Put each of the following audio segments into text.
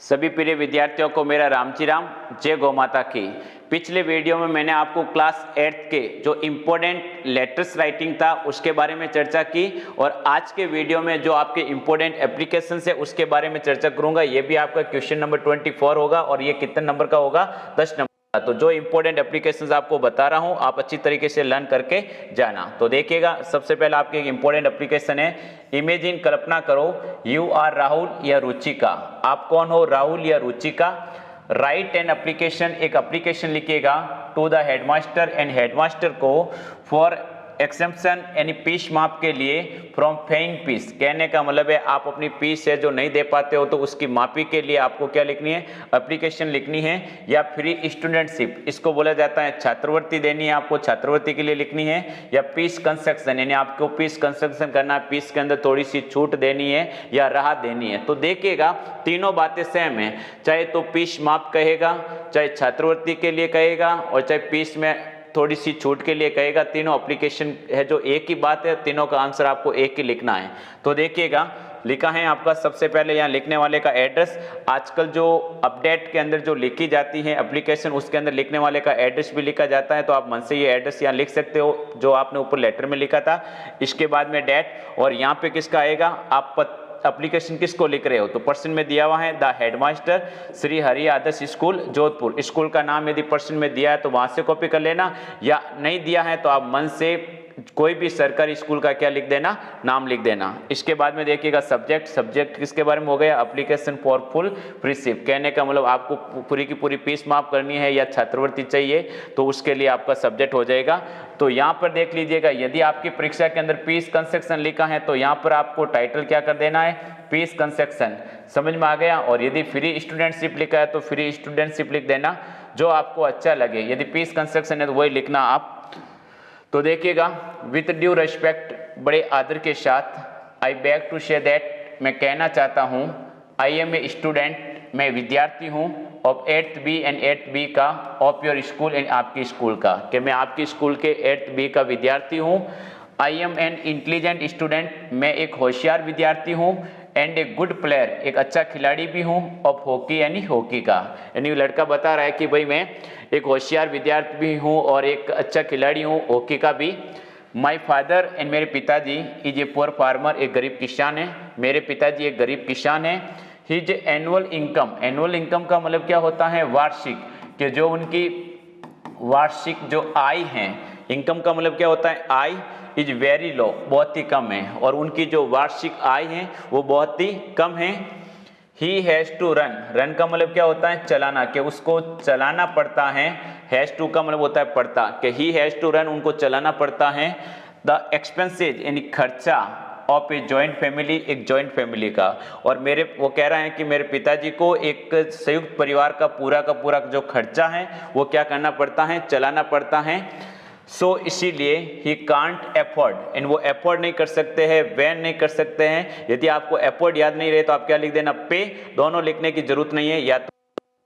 सभी प्रिय विद्यार्थियों को मेरा रामजी राम, जय गौ माता की। पिछले वीडियो में मैंने आपको क्लास 8 के जो इम्पोर्टेंट लेटर्स राइटिंग था उसके बारे में चर्चा की और आज के वीडियो में जो आपके इम्पोर्टेंट एप्लीकेशन है उसके बारे में चर्चा करूंगा। ये भी आपका क्वेश्चन नंबर 24 होगा और ये कितने नंबर का होगा, 10 नंबर। तो जो इंपॉर्टेंट एप्लीकेशंस आपको बता रहा हूं आप अच्छी तरीके से लर्न करके जाना। तो देखिएगा, सबसे पहले आपके एक इंपॉर्टेंट एप्लीकेशन है इमेजिन। कल्पना करो यू आर राहुल या रुचिका। आप कौन हो, राहुल या रुचिका। राइट एन एप्लीकेशन, एक एप्लीकेशन लिखिएगा to the headmaster and headmaster को फॉर एक्सेप्शन यानी फीस माफ के लिए फ्रॉम पेइंग फीस। कहने का मतलब है आप अपनी फीस है जो नहीं दे पाते हो तो उसकी माफी के लिए आपको क्या लिखनी है, एप्लीकेशन लिखनी है। या फ्री स्टूडेंटशिप, इसको बोला जाता है छात्रवृत्ति देनी है, आपको छात्रवृत्ति के लिए लिखनी है। या फीस कंसेक्शन यानी आपको फीस कंसेक्शन करना है, फीस के अंदर थोड़ी सी छूट देनी है या राहत देनी है। तो देखिएगा तीनों बातें सेम है, चाहे तो फीस माफ कहेगा, चाहे छात्रवृत्ति के लिए कहेगा और चाहे फीस में थोड़ी सी छूट के लिए कहेगा। तीनों एप्लीकेशन है जो एक ही बात है, तीनों का आंसर आपको एक ही लिखना है। तो देखिएगा लिखा है आपका सबसे पहले यहाँ लिखने वाले का एड्रेस। आजकल जो अपडेट के अंदर जो लिखी जाती है एप्लीकेशन उसके अंदर लिखने वाले का एड्रेस भी लिखा जाता है, तो आप मन से ये एड्रेस यहाँ लिख सकते हो जो आपने ऊपर लेटर में लिखा था। इसके बाद में डेट और यहाँ पे किसका आएगा, आप एप्लीकेशन किसको लिख रहे हो, तो पर्सन में दिया हुआ है the headmaster Shri Hari Adarsh school Jodhpur. School का नाम यदि पर्सन में दिया है तो वहां से कॉपी कर लेना, या नहीं दिया है तो आप मन से कोई भी सरकारी स्कूल का क्या लिख देना, नाम लिख देना। इसके बाद में देखिएगा सब्जेक्ट, सब्जेक्ट किसके बारे में हो गया, एप्लीकेशन फॉर फुल फ्रीशिप। कहने का मतलब आपको पूरी की पूरी फीस माफ करनी है या छात्रवृत्ति चाहिए तो उसके लिए आपका सब्जेक्ट हो जाएगा। तो यहाँ पर देख लीजिएगा यदि आपकी परीक्षा के अंदर फीस कंसेक्शन लिखा है तो यहाँ पर आपको टाइटल क्या कर देना है, फीस कंसेक्शन। समझ में आ गया। और यदि फ्री स्टूडेंटशिप लिखा है तो फ्री स्टूडेंटशिप लिख देना, जो आपको अच्छा लगे। यदि फीस कंसेक्शन है तो वही लिखना आप। तो देखिएगा विथ ड्यू रेस्पेक्ट, बड़े आदर के साथ, I beg to say that, मैं कहना चाहता हूँ, आई एम ए स्टूडेंट, मैं विद्यार्थी हूँ, of 8th B and 8th B का, ऑफ योर स्कूल एंड आपकी स्कूल का, कि मैं आपकी स्कूल के 8th B का विद्यार्थी हूँ। I am an intelligent student, मैं एक होशियार विद्यार्थी हूँ, एंड ए गुड प्लेयर, एक अच्छा खिलाड़ी भी हूँ, ऑफ हॉकी यानी हॉकी का। यानी लड़का बता रहा है कि भाई मैं एक होशियार विद्यार्थी भी हूँ और एक अच्छा खिलाड़ी हूँ हॉकी का भी। माई फादर एंड, मेरे पिताजी, इज ए पुअर फार्मर, एक गरीब किसान है। मेरे पिताजी एक गरीब किसान है। His annual income, annual income का मतलब क्या होता है, वार्षिक, कि जो उनकी वार्षिक जो आय है, इनकम का मतलब क्या होता है, आय, इज वेरी लो, बहुत ही कम है, और उनकी जो वार्षिक आय है वो बहुत ही कम है। He has to run, run का मतलब क्या होता है, चलाना, कि उसको चलाना पड़ता है। हैज़ टू का मतलब होता है पड़ता, कि ही हैज़ टू रन, उनको चलाना पड़ता है। द एक्सपेंसेज यानी खर्चा ऑफ ए जॉइंट फैमिली, एक जॉइंट फैमिली का। और वो कह रहा है कि मेरे पिताजी को एक संयुक्त परिवार का पूरा जो खर्चा है वो क्या करना पड़ता है, चलाना पड़ता है। सो इसीलिए ही कांट एफोर्ड, एंड वो एफोर्ड नहीं कर सकते हैं, वैन नहीं कर सकते हैं। यदि आपको एफोर्ड याद नहीं रहे तो आप क्या लिख देना, पे, दोनों लिखने की जरूरत नहीं है। या तो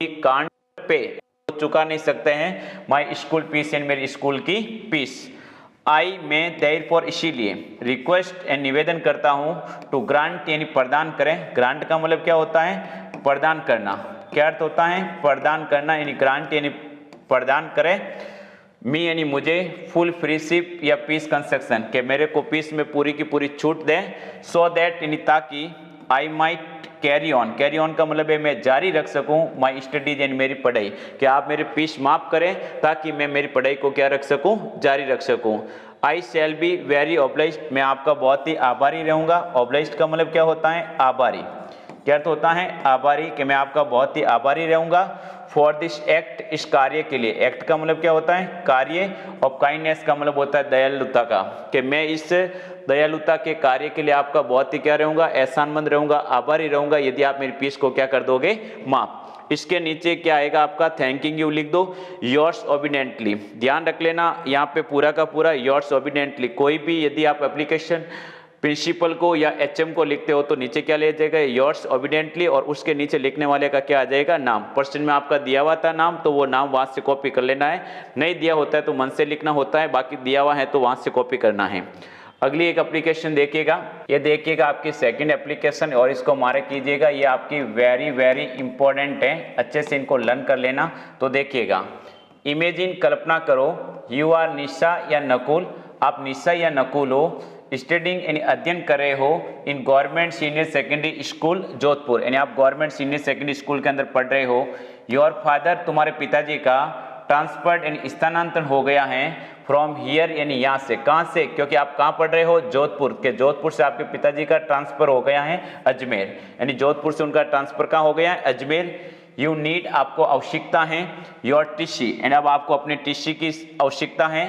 ही कांट पे, चुका नहीं सकते हैं माई स्कूल फीस, एंड मेरी स्कूल की फीस। आई में देयरफॉर, इसीलिए, रिक्वेस्ट एंड निवेदन करता हूँ, टू ग्रांट यानी प्रदान करें। ग्रांट का मतलब क्या होता है, प्रदान करना। क्या अर्थ होता है, प्रदान करना, यानी ग्रांट यानी प्रदान करें। मी यानी मुझे, फुल फ्रीशिप या फीस कंसेक्शन, के मेरे को फीस में पूरी की पूरी छूट दें। सो दैट यानी ताकि, I might carry on, carry on का मतलब है मैं जारी रख सकूं, माई स्टडीज यानी मेरी पढ़ाई, कि आप मेरे फीस माफ करें ताकि मैं मेरी पढ़ाई को क्या रख सकूं, जारी रख सकूं। आई शैल बी वेरी ऑब्लाइज्ड, मैं आपका बहुत ही आभारी रहूंगा। ऑब्लाइज्ड का मतलब क्या होता है, आभारी। क्या अर्थ होता है, आभारी, कि मैं आपका बहुत ही आभारी रहूंगा। फॉर दिस एक्ट, इस कार्य के लिए। एक्ट का मतलब क्या होता है, कार्य। और काइंडनेस का मतलब होता है दयालुता का, कि मैं इस दयालुता के कार्य के लिए आपका बहुत ही क्या रहूंगा, एहसानमंद रहूंगा, आभारी रहूंगा यदि आप मेरी फीस को क्या कर दोगे, माफ। इसके नीचे क्या आएगा आपका, थैंकिंग यू लिख दो। योर्स ओबीडिएंटली, ध्यान रख लेना यहाँ पे पूरा का पूरा योर्स ओबीडिएंटली। कोई भी यदि आप एप्लीकेशन प्रिंसिपल को या एचएम को लिखते हो तो नीचे क्या ले जाएगा, योर्स ओबीडिएंटली, और उसके नीचे लिखने वाले का क्या आ जाएगा, नाम। पर्सन में आपका दिया हुआ था नाम तो वो नाम वहां से कॉपी कर लेना है। नहीं दिया होता है तो मन से लिखना होता है, बाकी दिया हुआ है तो वहां से कॉपी करना है। अगली एक एप्लीकेशन देखिएगा, ये देखिएगा आपकी सेकंड एप्लीकेशन और इसको मार्क कीजिएगा, ये आपकी वेरी वेरी इंपॉर्टेंट है, अच्छे से इनको लर्न कर लेना। तो देखिएगा, इमेजिन कल्पना करो, यू आर निशा या नकुल, आप निशा या नकुल हो, स्टडिंग यानी अध्ययन कर रहे हो in government senior secondary school Jodhpur, यानी आप गवर्नमेंट सीनियर सेकेंडरी स्कूल के अंदर पढ़ रहे हो। योर फादर, तुम्हारे पिताजी का ट्रांसफर्ड यानी स्थानांतरण हो गया है फ्रॉम हियर यानी यहाँ से, कहाँ से, क्योंकि आप कहाँ पढ़ रहे हो, जोधपुर के, जोधपुर से आपके पिताजी का ट्रांसफर हो गया है अजमेर, यानी जोधपुर से उनका ट्रांसफर कहाँ हो गया है, अजमेर। यू नीड, आपको आवश्यकता है, योर टीसी, एंड अब आपको अपने टीसी की आवश्यकता है,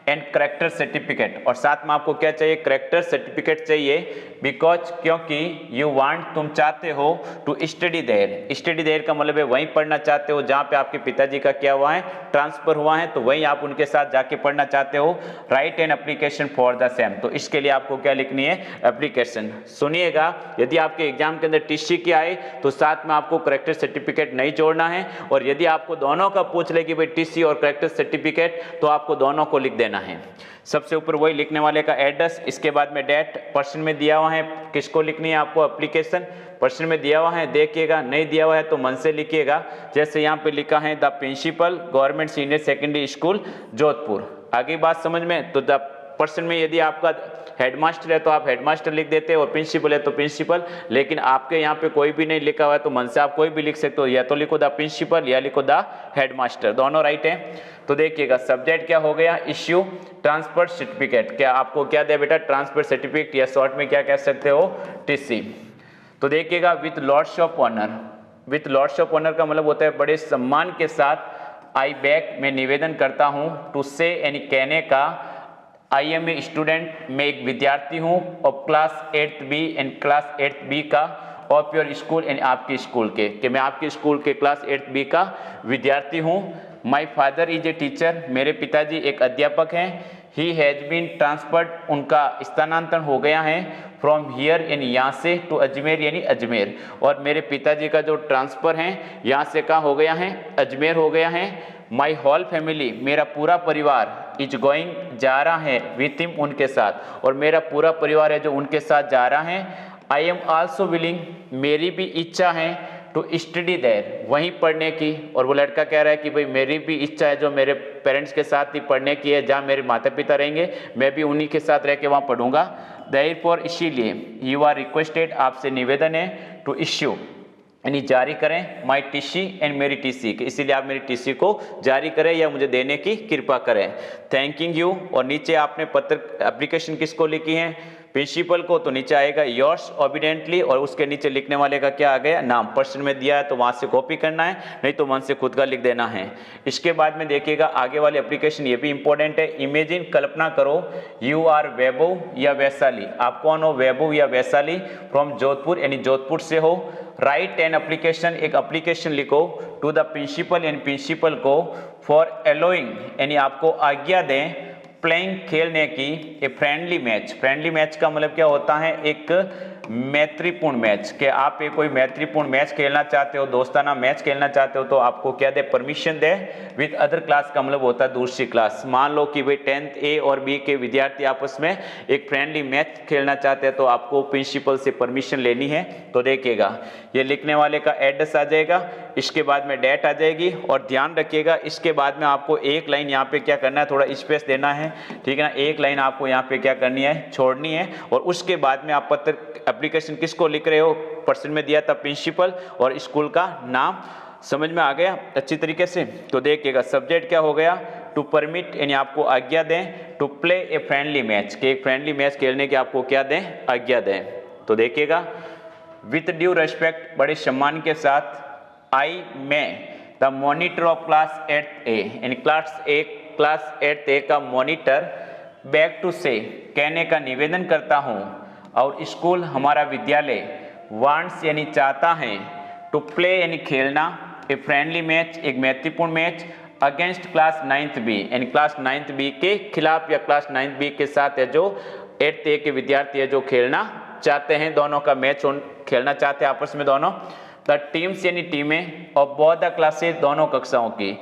एंड करेक्टर सर्टिफिकेट, और साथ में आपको क्या चाहिए, करेक्टर सर्टिफिकेट चाहिए, बिकॉज, क्योंकि यू वांट, तुम चाहते हो, to study there, study there का मतलब है वहीं पढ़ना चाहते हो जहाँ पे आपके पिताजी का क्या हुआ है, ट्रांसफर हुआ है, तो वहीं आप उनके साथ जाके पढ़ना चाहते हो। Right an application for the same, तो इसके लिए आपको क्या लिखनी है, एप्लीकेशन। सुनिएगा, यदि आपके एग्जाम के अंदर टीसी की आए तो साथ में आपको करेक्टर सर्टिफिकेट नहीं जोड़ना है, और यदि आपको दोनों का पूछ ले कि भाई टीसी और करेक्टर सर्टिफिकेट, तो आपको दोनों को लिख देना है। सबसे ऊपर वही लिखने वाले का एड्रेस, इसके बाद में डेट, पर्सन में दिया हुआ है, किसको लिखनी है आपको एप्लीकेशन, पर्सन में दिया हुआ है, देखिएगा, नहीं दिया हुआ है तो मन से लिखिएगा, जैसे यहाँ पे लिखा है the principal government senior secondary school Jodhpur. आगे बात समझ में, तो द पर्सन में यदि आपका हेडमास्टर है तो आप हेडमास्टर लिख देते हैं, और प्रिंसिपल है तो प्रिंसिपल, लेकिन आपके यहाँ पे कोई भी नहीं लिखा हुआ है तो मन से आप कोई भी लिख सकते हो, या तो लिखो द प्रिंसिपल या लिखो द हेडमास्टर, दोनों राइट है। तो देखिएगा, सब्जेक्ट क्या हो गया, इश्यू ट्रांसफर सर्टिफिकेट, क्या आपको क्या दे बेटा, ट्रांसफर सर्टिफिकेट, या शॉर्ट में क्या कह सकते हो, टीसी। तो देखिएगा, with lords of honour, with lords of honour का मतलब होता है बड़े सम्मान के साथ, आई बैक, मैं निवेदन करता हूँ, टू से यानी कहने का, आई एम ए स्टूडेंट, मैं एक विद्यार्थी हूँ, of class 8th B, and class 8th B का, ऑफ योर स्कूल, यानी आपके स्कूल के, कि मैं आपके स्कूल के क्लास 8th बी का विद्यार्थी हूँ। My father is a teacher, मेरे पिताजी एक अध्यापक हैं। ही हैज़ बीन ट्रांसफर्ड, उनका स्थानांतरण हो गया है, फ्रॉम हियर यानी यहाँ से, टू अजमेर यानी अजमेर, और मेरे पिताजी का जो ट्रांसफर है यहाँ से कहाँ हो गया है, अजमेर हो गया है। माई होल फैमिली, मेरा पूरा परिवार, इज गोइंग, जा रहा है, विथ हिम, उनके साथ, और मेरा पूरा परिवार है जो उनके साथ जा रहा है। आई एम आल्सो विलिंग, मेरी भी इच्छा है, टू स्टडी देयर, वहीं पढ़ने की, और वो लड़का कह रहा है कि भाई मेरी भी इच्छा है जो मेरे पेरेंट्स के साथ ही पढ़ने की है, जहाँ मेरे माता पिता रहेंगे मैं भी उन्हीं के साथ रह के वहाँ पढ़ूंगा। देयरफॉर, इसीलिए, यू आर रिक्वेस्टेड, आपसे निवेदन है, टू इश्यू यानी जारी करें, माई टीसी एंड मेरी टीसी, इसीलिए आप मेरी टीसी को जारी करें या मुझे देने की कृपा करें। थैंकिंग यू, और नीचे आपने पत्र एप्लीकेशन किसको लिखी है, प्रिंसिपल को, तो नीचे आएगा योर्स ओबीडेंटली, और उसके नीचे लिखने वाले का क्या आ गया, नाम, पर्सन में दिया है तो वहाँ से कॉपी करना है, नहीं तो मन से खुद का लिख देना है। इसके बाद में देखिएगा आगे वाली एप्लीकेशन, ये भी इंपॉर्टेंट है। इमेजिन, कल्पना करो, यू आर वैभव या वैशाली, आप कौन हो, वैभव या वैशाली, फ्रॉम जोधपुर यानी जोधपुर से हो। राइट एन एप्लीकेशन, एक एप्लीकेशन लिखो, टू द प्रिंसिपल यानी प्रिंसिपल को, फॉर एलोइंग यानी आपको आज्ञा दें, प्लेइंग खेलने की, ए फ्रेंडली मैच, फ्रेंडली मैच का मतलब क्या होता है, एक मैत्रीपूर्ण मैच, कि आप एक कोई मैत्रीपूर्ण मैच खेलना चाहते हो, दोस्ताना मैच खेलना चाहते हो, तो आपको क्या दे, परमिशन दे, विद अदर क्लास का मतलब होता है दूसरी क्लास। मान लो कि भाई 10th ए और बी के विद्यार्थी आपस में एक फ्रेंडली मैच खेलना चाहते हैं, तो आपको प्रिंसिपल से परमिशन लेनी है। तो देखिएगा, ये लिखने वाले का एड्रेस आ जाएगा, इसके बाद में डेट आ जाएगी, और ध्यान रखिएगा इसके बाद में आपको एक लाइन यहाँ पे क्या करना है, थोड़ा स्पेस देना है, ठीक है ना, एक लाइन आपको यहाँ पे क्या करनी है, छोड़नी है, और उसके बाद में आप पत्र एप्लीकेशन किसको लिख रहे हो, पर्सन में दिया था प्रिंसिपल, और स्कूल का नाम। समझ में आ गया अच्छी तरीके से। तो देखिएगा, सब्जेक्ट क्या हो गया, टू परमिट यानी आपको आज्ञा दें, to play a friendly match, कि एक फ्रेंडली मैच खेलने की आपको क्या दें, आज्ञा दें। तो देखिएगा, विथ ड्यू रेस्पेक्ट, बड़े सम्मान के साथ, आई मैं the monitor of class 8th ए यानी क्लास 8th ए का मॉनिटर, बैक टू से कहने का निवेदन करता हूँ, और स्कूल हमारा विद्यालय, वांट्स यानी चाहता है, टू प्ले यानी खेलना, ए फ्रेंडली मैच एक मैत्रीपूर्ण match, against class 9th B यानी क्लास 9th बी के खिलाफ या क्लास 9th बी के साथ है जो 8th ए के विद्यार्थी है जो खेलना चाहते हैं, दोनों का मैच खेलना चाहते हैं आपस में दोनों। द टीम्स यानी टीमें, और बोथ द क्लासेस दोनों कक्षाओं की,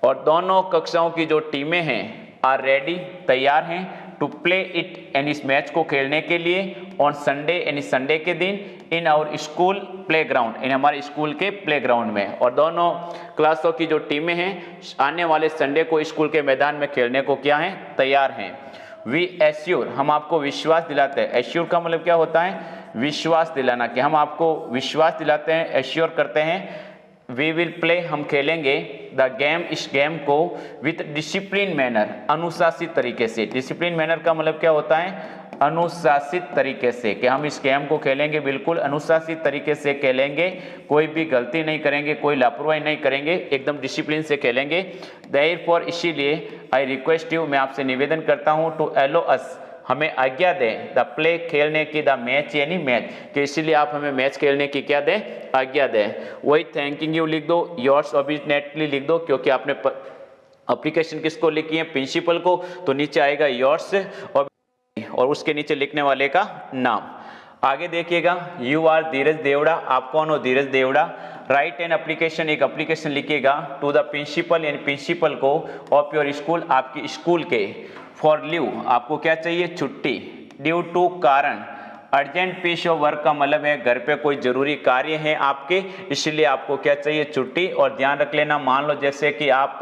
और दोनों कक्षाओं की जो टीमें हैं, आर रेडी तैयार हैं, टू प्ले इट यानी इस मैच को खेलने के लिए ऑन संडे यानी संडे के दिन in our school playground in हमारे स्कूल के प्ले ग्राउंड में। और दोनों क्लासों की जो टीमें हैं आने वाले संडे को स्कूल के मैदान में खेलने को क्या हैं, तैयार हैं। वी एश्योर हम आपको विश्वास दिलाते हैं। एश्योर का मतलब क्या होता है, विश्वास दिलाना, कि हम आपको विश्वास दिलाते हैं, एश्योर करते हैं। वी विल प्ले हम खेलेंगे द गेम इस गेम को विथ डिसिप्लिन मैनर अनुशासित तरीके से। डिसिप्लिन मैनर का मतलब क्या होता है, अनुशासित तरीके से, कि हम इस गेम को खेलेंगे बिल्कुल अनुशासित तरीके से खेलेंगे, कोई भी गलती नहीं करेंगे, कोई लापरवाही नहीं करेंगे, एकदम डिसिप्लिन से खेलेंगे। देयरफॉर इसीलिए आई रिक्वेस्ट यू मैं आपसे निवेदन करता हूँ टू एलो अस हमें आज्ञा दें, द प्ले खेलने की, द मैच यानी मैच, कि इसीलिए आप हमें मैच खेलने की क्या दें, आज्ञा दें। वही थैंकिंग यू लिख दो, योर्स ऑब्वियसली लिख दो, क्योंकि आपने एप्लीकेशन किसको लिखी है, प्रिंसिपल को, तो नीचे आएगा योर्स और उसके नीचे लिखने वाले का नाम। आगे देखिएगा, यू आर धीरज देवड़ा, आप कौन हो, धीरज देवड़ा। राइट एन एप्लीकेशन एक एप्लीकेशन लिखिएगा टू द प्रिंसिपल यानी प्रिंसिपल को ऑफ योर स्कूल आपकी स्कूल के, फॉर लीव आपको क्या चाहिए, छुट्टी, ड्यू टू कारण, अर्जेंट पीस ऑफ वर्क का मतलब है घर पे कोई जरूरी कार्य है आपके, इसलिए आपको क्या चाहिए, छुट्टी। और ध्यान रख लेना, मान लो जैसे कि आप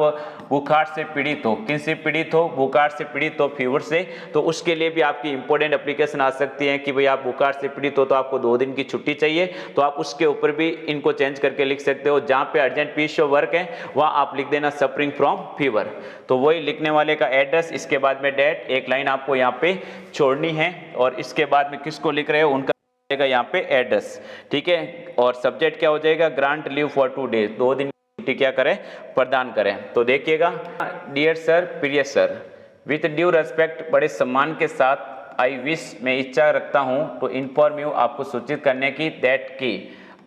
बुखार से पीड़ित हो, किन से पीड़ित हो, बुखार से पीड़ित हो, फीवर से, तो उसके लिए भी आपकी इंपॉर्टेंट एप्लीकेशन आ सकती है कि भाई आप बुखार से पीड़ित हो तो आपको 2 दिन की छुट्टी चाहिए, तो आप उसके ऊपर भी इनको चेंज करके लिख सकते हो। जहाँ पे अर्जेंट पीस ऑफ वर्क है वहाँ आप लिख देना सफरिंग फ्रॉम फीवर, तो वही लिखने वाले का एड्रेस, इसके बाद में डेट, एक लाइन आपको यहाँ पे छोड़नी है, और इसके बाद में किसको लिख रहे हो उनका यहाँ पे एड्रेस, ठीक है। और सब्जेक्ट क्या हो जाएगा, ग्रांट लीव फॉर 2 डेज, 2 दिन की छुट्टी क्या करें, प्रदान करें। तो देखिएगा, डियर सर, प्रिय सर, विथ ड्यू रेस्पेक्ट, बड़े सम्मान के साथ, आई विश मैं इच्छा रखता हूँ, टू इन्फॉर्म यू आपको सूचित करने की, दैट की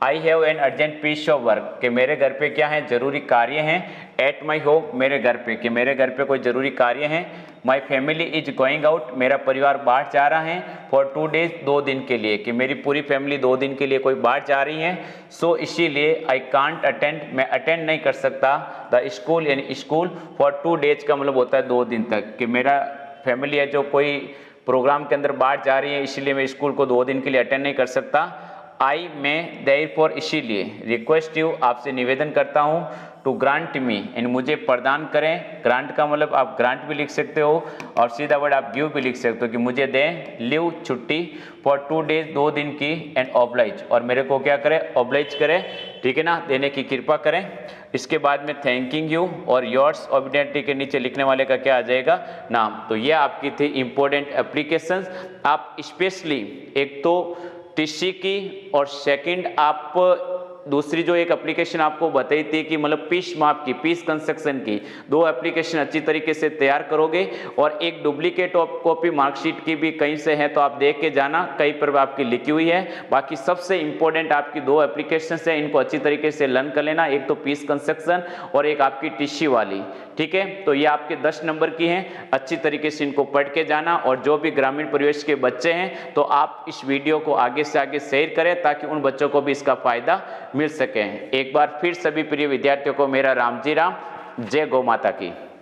I have an urgent piece of work, कि मेरे घर पे क्या है, जरूरी कार्य हैं, एट माई होम मेरे घर पे, कि मेरे घर पे कोई जरूरी कार्य हैं, my family is going out मेरा परिवार बाहर जा रहा है, फॉर 2 डेज 2 दिन के लिए, कि मेरी पूरी फैमिली 2 दिन के लिए कोई बाहर जा रही है, सो इसीलिए आई कांट अटेंड मैं अटेंड नहीं कर सकता द स्कूल यानी स्कूल, फॉर 2 डेज का मतलब होता है 2 दिन तक, कि मेरा फैमिली है जो कोई प्रोग्राम के अंदर बाहर जा रही है, इसीलिए मैं स्कूल को 2 दिन के लिए अटेंड नहीं कर सकता। आई मैं देयरफॉर इसीलिए रिक्वेस्ट यू आपसे निवेदन करता हूँ, टू ग्रांट मी यानी मुझे प्रदान करें, ग्रांट का मतलब आप ग्रांट भी लिख सकते हो और सीधा वर्ड आप गिव भी लिख सकते हो, कि मुझे दें लीव छुट्टी फॉर 2 डेज 2 दिन की, एंड ऑब्लाइज और मेरे को क्या करें, ऑब्लाइज करें, ठीक है ना, देने की कृपा करें। इसके बाद में थैंकिंग यू और योर्स ऑब्वियसली के नीचे लिखने वाले का क्या आ जाएगा, नाम। तो ये आपकी थी इंपॉर्टेंट एप्लीकेशंस। आप स्पेशली एक तो टीसी की और सेकंड आप दूसरी जो एक एप्लीकेशन आपको बताई थी कि मतलब पीस माप की, पीस कंस्ट्रक्शन की, 2 एप्लीकेशन अच्छी तरीके से तैयार करोगे, और एक डुप्लीकेट कॉपी मार्कशीट की भी कहीं से है तो आप देख के जाना, कहीं पर आपकी लिखी हुई है। बाकी सबसे इंपॉर्टेंट आपकी 2 एप्लीकेशन है, इनको अच्छी तरीके से लर्न कर लेना, एक तो पीस कंस्ट्रक्शन और एक आपकी टीसी वाली, ठीक है। तो ये आपके 10 नंबर की हैं, अच्छी तरीके से इनको पढ़ के जाना। और जो भी ग्रामीण परिवेश के बच्चे हैं तो आप इस वीडियो को आगे से आगे शेयर करें ताकि उन बच्चों को भी इसका फायदा मिल सके। एक बार फिर सभी प्रिय विद्यार्थियों को मेरा राम जी राम, जय गौ माता की।